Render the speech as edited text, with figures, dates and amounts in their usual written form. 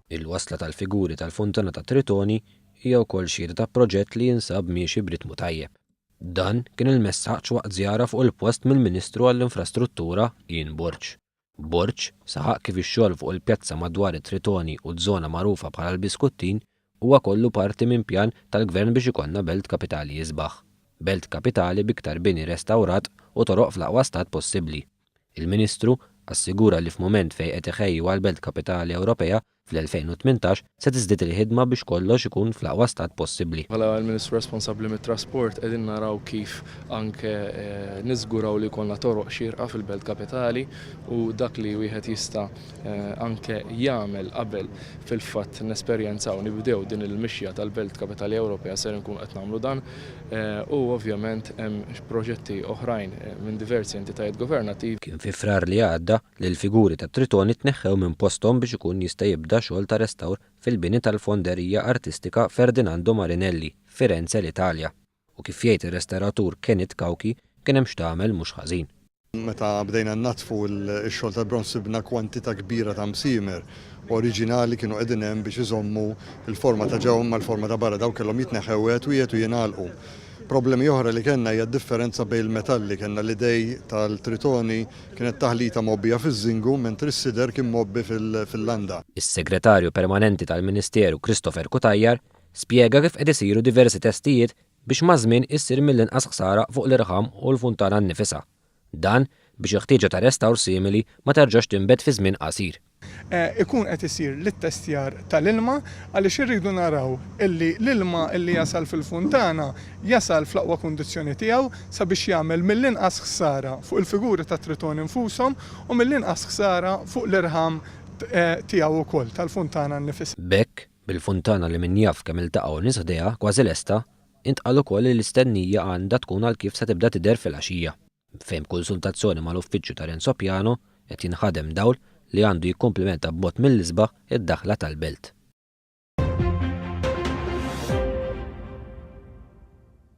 Il-wasla tal-figuri tal-Funtana ta' Tritoni hija wkoll xhieda ta' proġett li jinsab miexi b'ritmu tajjeb. Dan kien il-messaġġ waqt żjara fuq il-post mill-Ministru għall-Infrastruttura Ian Burch. Burch saħaq kif ix-xogħol fuq il-pjazza madwar it-Tritoni u żona magħrufa bħala l-Biskuttin huwa kollu parti minn pjan tal-Gvern biex ikollna Belt Kapitali jisbaħ. Belt Kapitali biktar bini restawrat u toroq fl-aqwa stat possibbli. Il-Ministru assigura li f'mument fejn qed iħejju għal Belt Kapitali Ewropea fl-2018 se tiżdied il-ħidma biex kollox ikun fl-aqwa stat possibbli. Bħala l-Ministru responsabbli mit-trasport qegħdin naraw kif anke niżguraw li jkollna toroq xierqa fil-Belt Kapitali u dak li wieħed jista' anke jagħmel qabel fil-fatt nesperjenzaw nibdew din il-mixja tal-Belt Kapitali Ewropea ser nkun qed nagħmlu dan u ovvjament hemm proġetti oħrajn minn diversi entitajiet governattivi. Kien fi frar li għadda li l-figuri tat-Tritoni tneħħew minn posthom biex ikun jista' jibda xogħol ta' restawr fil-bini tal-Fonderija Artistika Ferdinando Marinelli, Firenze l-Italja. U kif jgħid ir-restaratur Kenneth Kawki kien hemm x'tagħmel mhux ħażin. Meta bdejna nnatfu x-xogħol tal-bronz sibna kwantità kbira ta' msiemer oriġinali kienu qegħdin hemm biex iżommu l-forma ta' ġewwa mal-forma ta' barra dawn kellhom jitneħħew u jingħalqu. Problemi oħra li kellna hija differenza bejn il-metalli, kellna l-idej tal-Tritoni kienet taħlita mobbija fiż-żingu mentri s-sider kien mobbi fil-landa. Is-Segretarju Permanenti tal-Ministeru Christopher Kutajjar spjega kif qed isiru diversi testijiet biex maż-żmien issir mill-inqas ħsara fuq l-irħam u l-funtana nnifisha. Dan biex il-ħtieġa ta' restawr simili ma terġax tinbet fi żmien qasir. Ikun qed isir lit-testjar tal-ilma għaliex irridu naraw illi l-ilma illi jasal fil-funtana jasal fl-aqwa kundizzjoni tiegħu sabiex jagħmel mill-inqas ħsara fuq il-figuri ta' Tritoni infushom u mill-inqas ħsara fuq l-irħam tiegħu wkoll tal-funtana nnifisha. Bekk bil-funtana li min jaf kemm iltaqgħu nies ħdejha kważi lesta, intqal ukoll li l-istennija għandha tkun għal kif se tibda tidher fil-għaxija. Fejn konsultazzjoni mal-uffiċċju ta' Renzo Piano qed jinħadem dawl li għandu jikkomplimenta b'mod mill-isbaħ id-daħla tal-belt.